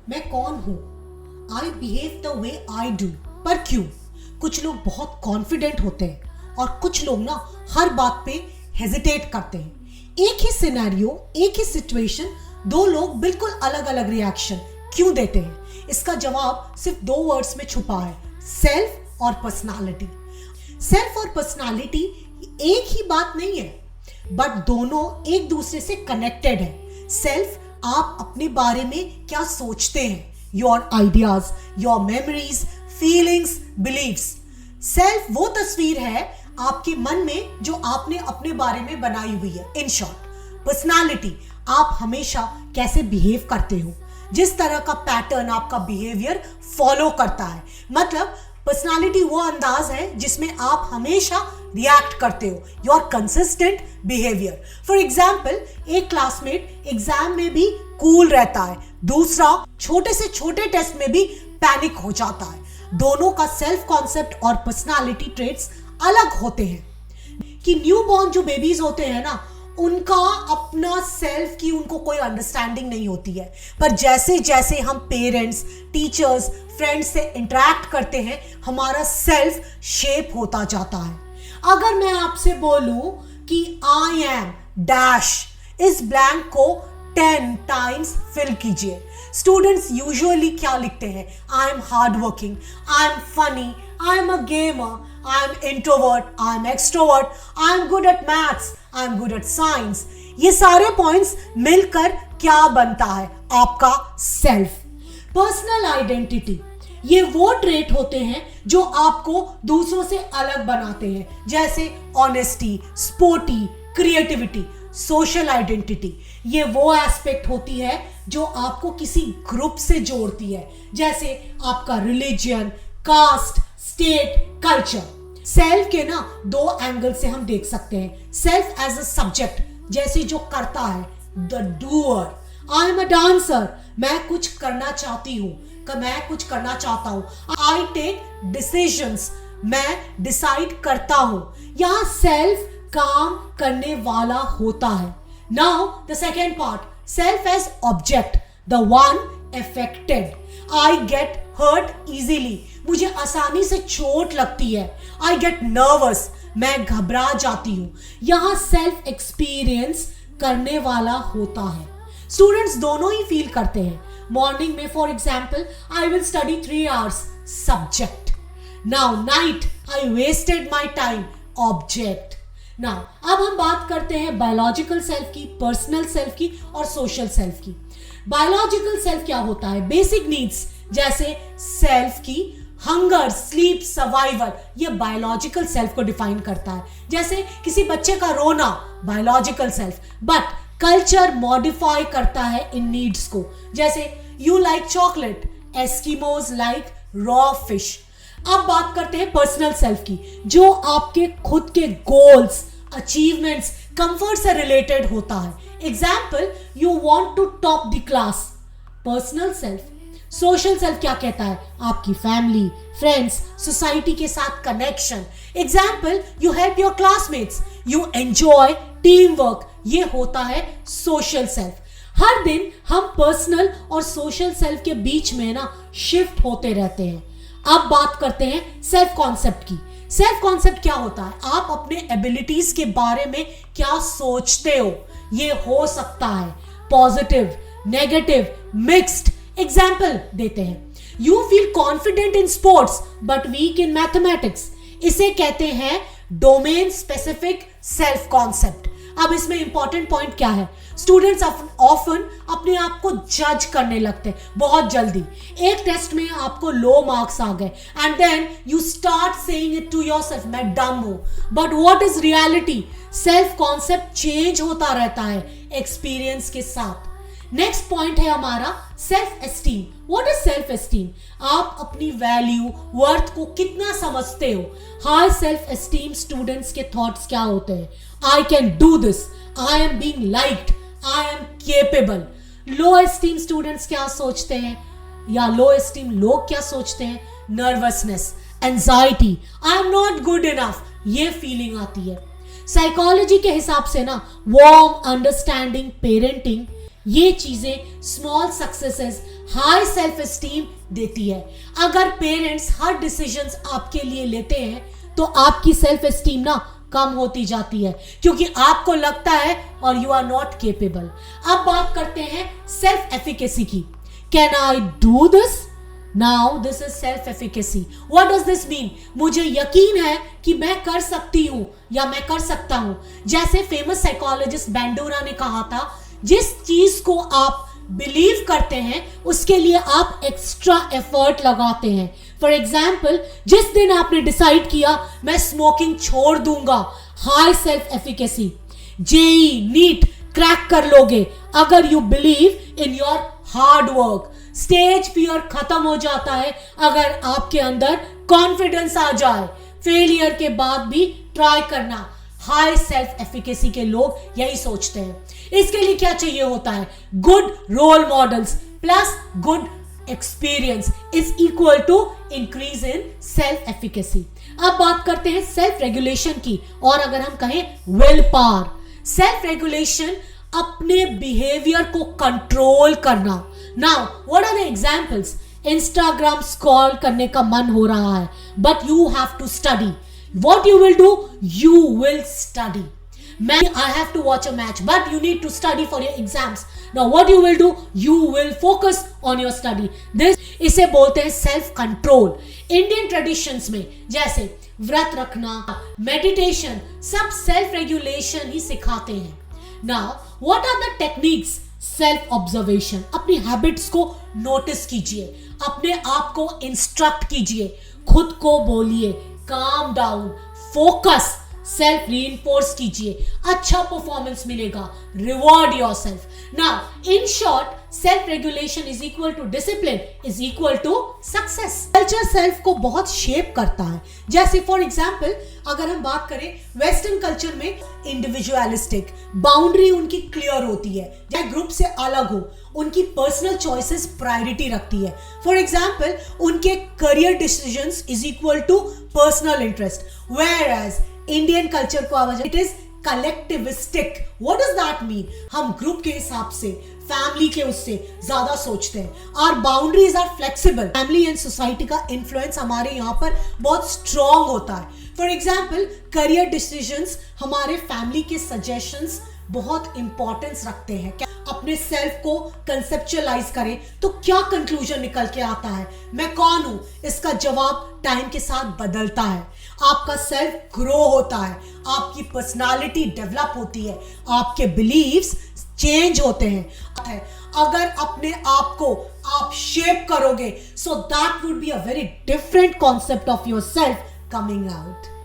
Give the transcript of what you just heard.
मैं कौन हूं, I behave the way I do. पर क्यों? कुछ लोग बहुत कॉन्फिडेंट होते हैं और कुछ लोग ना हर बात पे हेजिटेट करते हैं। एक ही सिनेरियो, एक ही सिचुएशन, दो लोग बिल्कुल अलग अलग रिएक्शन क्यों देते हैं? इसका जवाब सिर्फ दो वर्ड्स में छुपा है, सेल्फ और पर्सनालिटी। सेल्फ और पर्सनालिटी एक ही बात नहीं है, बट दोनों एक दूसरे से कनेक्टेड है। सेल्फ, आप अपने बारे में क्या सोचते हैं, your ideas, your memories, feelings, beliefs. Self वो तस्वीर है आपके मन में जो आपने अपने बारे में बनाई हुई है। इन शॉर्ट, पर्सनालिटी, आप हमेशा कैसे बिहेव करते हो, जिस तरह का पैटर्न आपका बिहेवियर फॉलो करता है। मतलब पर्सनालिटी वो अंदाज है जिसमें आप हमेशा रिएक्ट करते हो, your consistent behaviour. For example, एक क्लासमेट एग्जाम में भी कूल रहता है, दूसरा छोटे से छोटे टेस्ट में भी पैनिक हो जाता है। दोनों का सेल्फ कॉन्सेप्ट और पर्सनालिटी ट्रेट्स अलग होते हैं। कि न्यू बॉर्न जो बेबीज होते हैं ना, उनका अपना सेल्फ की उनको कोई अंडरस्टैंडिंग नहीं होती है, पर जैसे जैसे हम पेरेंट्स, टीचर्स, फ्रेंड्स से इंटरेक्ट करते हैं, हमारा सेल्फ शेप होता जाता है। अगर मैं आपसे बोलूं कि आई एम डैश, इस ब्लैंक को 10 टाइम्स फिल कीजिए। स्टूडेंट्स यूजुअली क्या लिखते हैं? I am hard working, I am funny, I am a gamer, I am introvert, I am extrovert, I am good at maths, I am good at science। ये सारे points मिलकर क्या बनता है? आपका सेल्फ। पर्सनल आइडेंटिटी, ये वो trait होते हैं जो आपको दूसरों से अलग बनाते हैं, जैसे honesty, sporty, creativity. Social identity, ये वो एस्पेक्ट होती है जो आपको किसी ग्रुप से जोड़ती है, जैसे आपका religion, caste, state, culture. Self के ना दो एंगल से हम देख सकते हैं। सेल्फ एज अ सब्जेक्ट, जैसे जो करता है, the doer. I am a dancer, मैं कुछ करना चाहती हूँ, मैं कुछ करना चाहता हूँ। आई टेक डिसीजंस, मैं डिसाइड करता हूँ। यहाँ सेल्फ काम करने वाला होता है। Now the second part, self as object, the one affected। I get hurt easily, मुझे आसानी से चोट लगती है। I get nervous, मैं घबरा जाती हूँ। यहाँ सेल्फ एक्सपीरियंस करने वाला होता है। स्टूडेंट्स दोनों ही फील करते हैं। मॉर्निंग में for example, I will study 3 hours, subject। Now night, I wasted my time, object। Now अब हम बात करते हैं बायोलॉजिकल सेल्फ की, पर्सनल सेल्फ की और सोशल सेल्फ की। बायोलॉजिकल सेल्फ क्या होता है? बेसिक नीड्स, जैसे सेल्फ की हंगर, स्लीप, सर्वाइवल, ये बायोलॉजिकल सेल्फ को डिफाइन करता है। जैसे किसी बच्चे का रोना, biological self, but culture modify करता है इन नीड्स को। जैसे you like chocolate, Eskimos like raw fish. अब बात करते हैं पर्सनल सेल्फ की, जो आपके खुद के गोल्स, अचीवमेंट्स, कंफर्ट से रिलेटेड होता है। Example, you want to top the class, personal self. Social self क्या कहता है? आपकी फैमिली, फ्रेंड्स, सोसाइटी के साथ connection. Example, you help your classmates, you enjoy team work, ये होता है सोशल सेल्फ। हर दिन हम पर्सनल और सोशल सेल्फ के बीच में ना शिफ्ट होते रहते हैं। अब बात करते हैं सेल्फ कॉन्सेप्ट की। सेल्फ कॉन्सेप्ट क्या होता है? आप अपने एबिलिटीज के बारे में क्या सोचते हो। ये हो सकता है पॉजिटिव, नेगेटिव, मिक्स्ड। एग्जाम्पल देते हैं, you feel confident in sports but weak in mathematics. इसे कहते हैं डोमेन स्पेसिफिक सेल्फ कॉन्सेप्ट। अब इसमें इंपॉर्टेंट पॉइंट क्या है? स्टूडेंट्स ऑफन अपने आप को जज करने लगते हैं बहुत जल्दी। एक टेस्ट में आपको लो मार्क्स आ गए and then you start saying it to yourself, मैं डम हूं। But what is reality? Self concept change होता रहता है एक्सपीरियंस के साथ। नेक्स्ट पॉइंट है हमारा self esteem. What is self esteem? आप अपनी वैल्यू, वर्थ को कितना समझते हो। हाई सेल्फ एस्टीम स्टूडेंट्स के थॉट्स क्या होते हैं? I can do this, I am being liked, I am capable. Low esteem students क्या सोचते हैं, या लो एस्टीम लोग क्या सोचते हैं? Nervousness, anxiety, I am not good enough, ये फीलिंग आती है। साइकोलॉजी के हिसाब से ना वार्म अंडरस्टैंडिंग पेरेंटिंग, ये चीजें, small successes high self esteem देती है। अगर पेरेंट्स हर डिसीजंस आपके लिए लेते हैं तो आपकी सेल्फ एस्टीम ना कम होती जाती है, क्योंकि आपको लगता है और यू आर नॉट केपेबल। अब बात करते हैं सेल्फ एफिकेसी की। Can I do this? Now this is self efficacy. What does this mean? मुझे यकीन है कि मैं कर सकती हूं या मैं कर सकता हूं। जैसे फेमस साइकोलॉजिस्ट बेंडोरा ने कहा था, जिस चीज को आप बिलीव करते हैं उसके लिए आप एक्स्ट्रा एफर्ट लगाते हैं। फॉर एग्जाम्पल, जिस दिन आपने डिसाइड किया मैं स्मोकिंग छोड़ दूंगा, high self efficacy, JEE NEET crack कर लोगे अगर you believe in your hard work. Stage fear खत्म हो जाता है अगर आपके अंदर कॉन्फिडेंस आ जाए। फेलियर के बाद भी ट्राई करना। हाई सेल्फ एफिकेसी के लोग यही सोचते हैं। इसके लिए क्या चाहिए होता है? Good role models plus good experience is equal to increase in self efficacy. अब बात करते हैं सेल्फ रेगुलेशन की, और अगर हम कहें विल पावर। सेल्फ रेगुलेशन अपने बिहेवियर को कंट्रोल करना। Now what are the examples? Instagram scroll करने का मन हो रहा है but you have to study. What you will do? You will study. I have to watch a match, but you need to study for your exams. Now, what you will do? You will focus on your study. इसे बोलते हैं self control. Indian traditions में जैसे व्रत रखना, meditation, सब self regulation ही सिखाते हैं। Now, what are the techniques? Self observation. अपनी हैबिट्स को नोटिस कीजिए, अपने आप को इंस्ट्रक्ट कीजिए, खुद को बोलिए calm down, focus, self reinforce कीजिए, अच्छा परफॉर्मेंस मिलेगा, reward yourself. Now in short, self regulation is equal to discipline is equal to success. Culture self को बहुत शेप करता है। जैसे फॉर एग्जाम्पल, अगर हम बात करें वेस्टर्न कल्चर में इंडिविजुअलिस्टिक, बाउंड्री उनकी क्लियर होती है, चाहे ग्रुप से अलग हो, उनकी पर्सनल चॉइसेस प्रायोरिटी रखती है। फॉर एग्जाम्पल, उनके career decisions is equal to personal interest, whereas Indian culture को आवाज it is collectivistic. What does that mean? हम ग्रुप के हिसाब से, फैमिली के उससे ज्यादा सोचते हैं। Our boundaries are flexible. Family and society का इन्फ्लुएंस हमारे यहाँ पर बहुत स्ट्रॉन्ग होता है। फॉर एग्जाम्पल, करियर डिसीजंस हमारे फैमिली के सजेशंस बहुत इंपॉर्टेंस रखते हैं। क्या अपने सेल्फ को कंसेप्चुअलाइज करें तो क्या कंक्लूजन निकल के आता है? मैं कौन हूं? इसका जवाब टाइम के साथ बदलता है। आपका सेल्फ ग्रो होता है, आपकी पर्सनालिटी डेवलप होती है, आपके बिलीव्स चेंज होते हैं। अगर अपने आप को आप शेप करोगे, so that would be a very different concept of your self coming out.